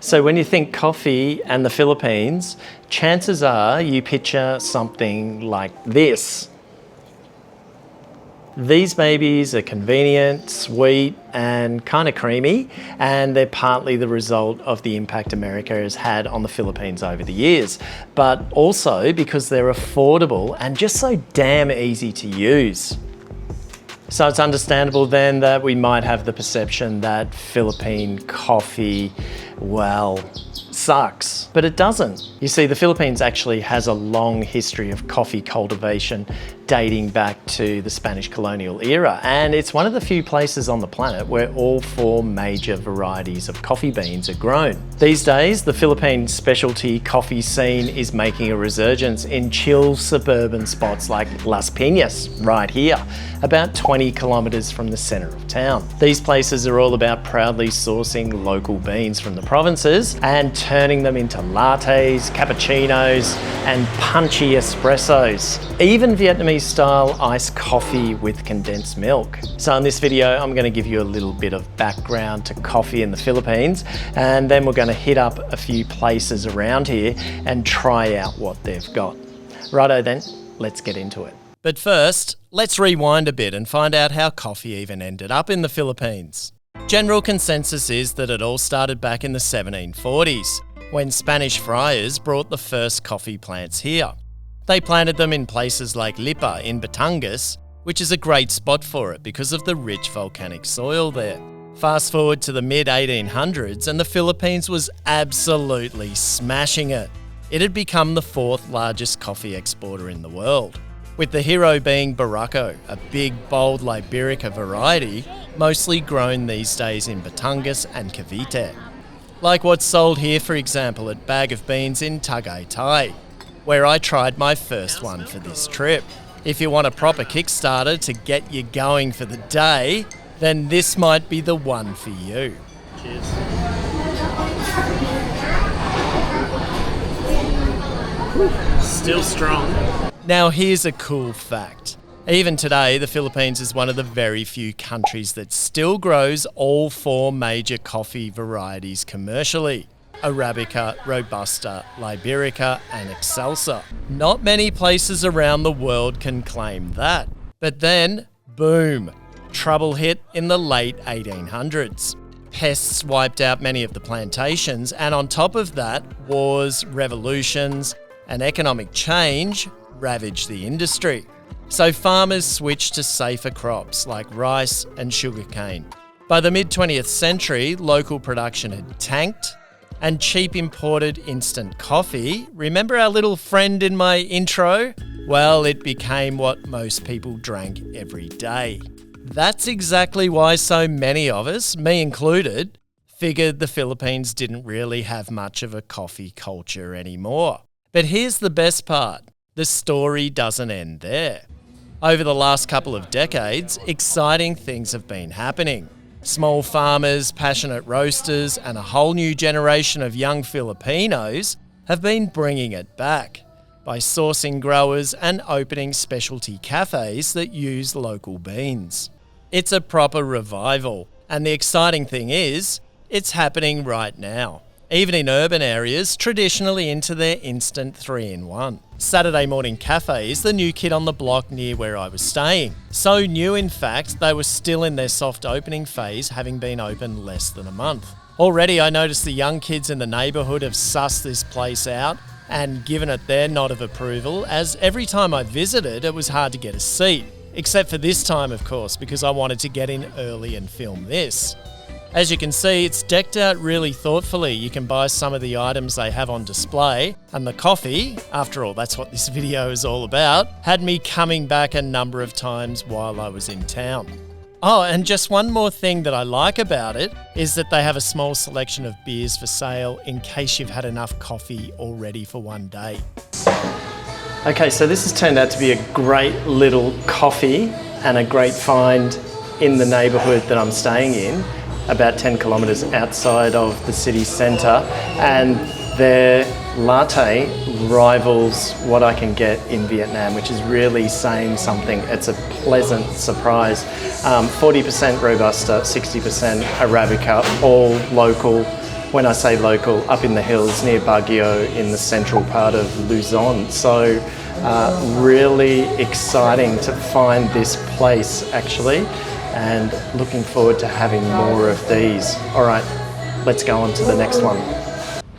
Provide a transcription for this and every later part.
So when you think coffee and the Philippines, chances are you picture something like this. These babies are convenient, sweet, and kind of creamy, and they're partly the result of the impact America has had on the Philippines over the years, but also because they're affordable and just so damn easy to use. So it's understandable then that we might have the perception that Philippine coffee, well, sucks, but it doesn't. You see, the Philippines actually has a long history of coffee cultivation dating back to the Spanish colonial era, and it's one of the few places on the planet where all four major varieties of coffee beans are grown. These days, the Philippine specialty coffee scene is making a resurgence in chill suburban spots like Las Piñas, right here, about 20 kilometres from the centre of town. These places are all about proudly sourcing local beans from the provinces and turning them into lattes, cappuccinos, and punchy espressos. Even Vietnamese style iced coffee with condensed milk. So in this video, I'm going to give you a little bit of background to coffee in the Philippines, and then we're going to hit up a few places around here and try out what they've got. Righto then, let's get into it. But first, let's rewind a bit and find out how coffee even ended up in the Philippines. General consensus is that it all started back in the 1740s, when Spanish friars brought the first coffee plants here. They planted them in places like Lipa in Batangas, which is a great spot for it because of the rich volcanic soil there. Fast forward to the mid-1800s and the Philippines was absolutely smashing it. It had become the fourth largest coffee exporter in the world, with the hero being Barraco, a big, bold Liberica variety, mostly grown these days in Batangas and Cavite. Like what's sold here, for example, at Bag of Beans in Tagaytay, where I tried my first one for this trip. If you want a proper Kickstarter to get you going for the day, then this might be the one for you. Cheers. Still strong. Now here's a cool fact. Even today, the Philippines is one of the very few countries that still grows all four major coffee varieties commercially: Arabica, Robusta, Liberica, and Excelsa. Not many places around the world can claim that. But then, boom, trouble hit in the late 1800s. Pests wiped out many of the plantations, and on top of that, wars, revolutions, and economic change ravaged the industry. So farmers switched to safer crops like rice and sugarcane. By the mid-20th century, local production had tanked, and cheap imported instant coffee, remember our little friend in my intro? Well, it became what most people drank every day. That's exactly why so many of us, me included, figured the Philippines didn't really have much of a coffee culture anymore. But here's the best part. The story doesn't end there. Over the last couple of decades, exciting things have been happening. Small farmers, passionate roasters, and a whole new generation of young Filipinos have been bringing it back by sourcing growers and opening specialty cafes that use local beans. It's a proper revival, and the exciting thing is, it's happening right now, even in urban areas traditionally into their instant 3-in-1. Saturday morning cafe is the new kid on the block near where I was staying. So new, in fact, they were still in their soft opening phase, having been open less than a month. Already I noticed the young kids in the neighbourhood have sussed this place out and given it their nod of approval, as every time I visited it was hard to get a seat. Except for this time, of course, because I wanted to get in early and film this. As you can see, it's decked out really thoughtfully. You can buy some of the items they have on display, and the coffee, after all that's what this video is all about, had me coming back a number of times while I was in town. Oh, and just one more thing that I like about it is that they have a small selection of beers for sale in case you've had enough coffee already for one day. Okay, so this has turned out to be a great little coffee and a great find in the neighbourhood that I'm staying in, about 10 kilometres outside of the city centre, and their latte rivals what I can get in Vietnam, which is really saying something. It's a pleasant surprise. 40% Robusta, 60% Arabica, all local, when I say local, up in the hills near Baguio in the central part of Luzon. So really exciting to find this place actually, and looking forward to having more of these. All right, let's go on to the next one.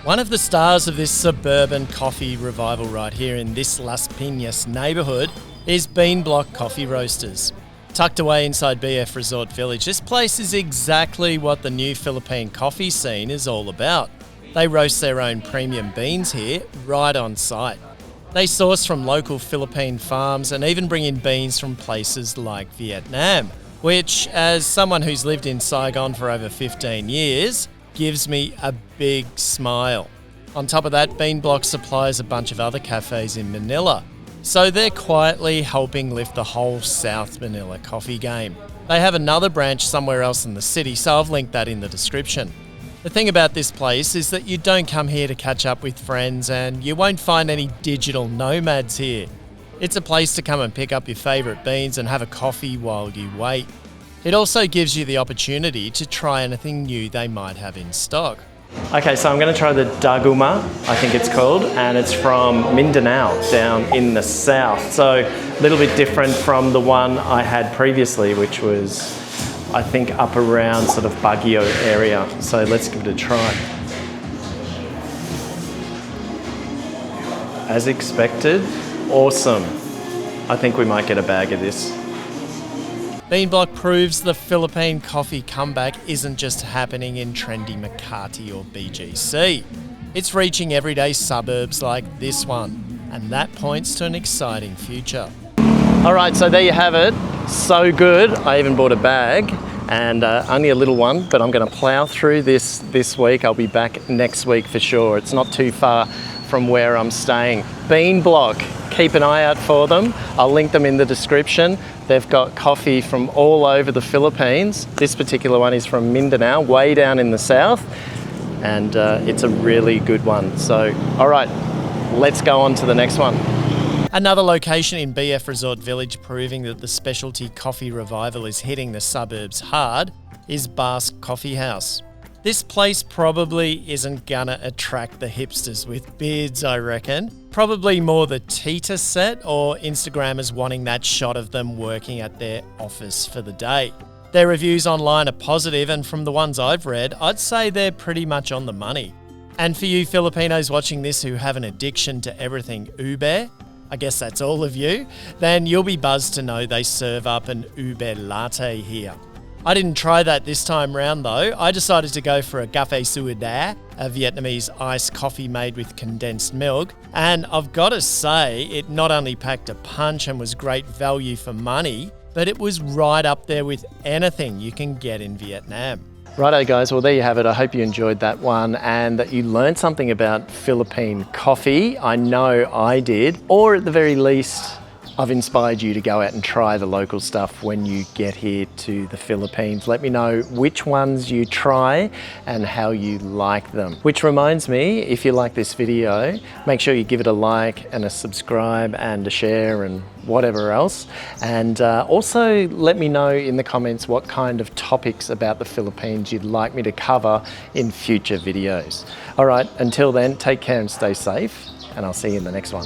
One of the stars of this suburban coffee revival right here in this Las Piñas neighbourhood is Bean Block Coffee Roasters. Tucked away inside BF Resort Village, this place is exactly what the new Philippine coffee scene is all about. They roast their own premium beans here, right on site. They source from local Philippine farms and even bring in beans from places like Vietnam, which, as someone who's lived in Saigon for over 15 years, gives me a big smile. On top of that, Bean Block supplies a bunch of other cafes in Manila, so they're quietly helping lift the whole South Manila coffee game. They have another branch somewhere else in the city, so I've linked that in the description. The thing about this place is that you don't come here to catch up with friends, and you won't find any digital nomads here. It's a place to come and pick up your favourite beans and have a coffee while you wait. It also gives you the opportunity to try anything new they might have in stock. Okay, so I'm going to try the Daguma, I think it's called, and it's from Mindanao down in the south. So a little bit different from the one I had previously, which was, I think, up around sort of Baguio area. So let's give it a try. As expected, awesome. I think we might get a bag of this. Bean Block proves the Philippine coffee comeback isn't just happening in trendy Makati or BGC. It's reaching everyday suburbs like this one, and that points to an exciting future. All right, so there you have it. So good. I even bought a bag, and only a little one, but I'm going to plow through this week. I'll be back next week for sure. It's not too far from where I'm staying. Bean Block, keep an eye out for them. I'll link them in the description. They've got coffee from all over the Philippines. This particular one is from Mindanao, way down in the south, and it's a really good one. So, all right, let's go on to the next one. Another location in BF Resort Village proving that the specialty coffee revival is hitting the suburbs hard is Basque Coffee House. This place probably isn't gonna attract the hipsters with beards, I reckon. Probably more the Tita set or Instagrammers wanting that shot of them working at their office for the day. Their reviews online are positive, and from the ones I've read, I'd say they're pretty much on the money. And for you Filipinos watching this who have an addiction to everything ube, I guess that's all of you, then you'll be buzzed to know they serve up an ube latte here. I didn't try that this time round though. I decided to go for a café suida, a Vietnamese iced coffee made with condensed milk, and I've got to say it not only packed a punch and was great value for money, but it was right up there with anything you can get in Vietnam. Righto guys, well there you have it. I hope you enjoyed that one and that you learned something about Philippine coffee. I know I did, or at the very least, I've inspired you to go out and try the local stuff when you get here to the Philippines. Let me know which ones you try and how you like them. Which reminds me, if you like this video, make sure you give it a like and a subscribe and a share and whatever else. And also let me know in the comments what kind of topics about the Philippines you'd like me to cover in future videos. All right, until then, take care and stay safe, and I'll see you in the next one.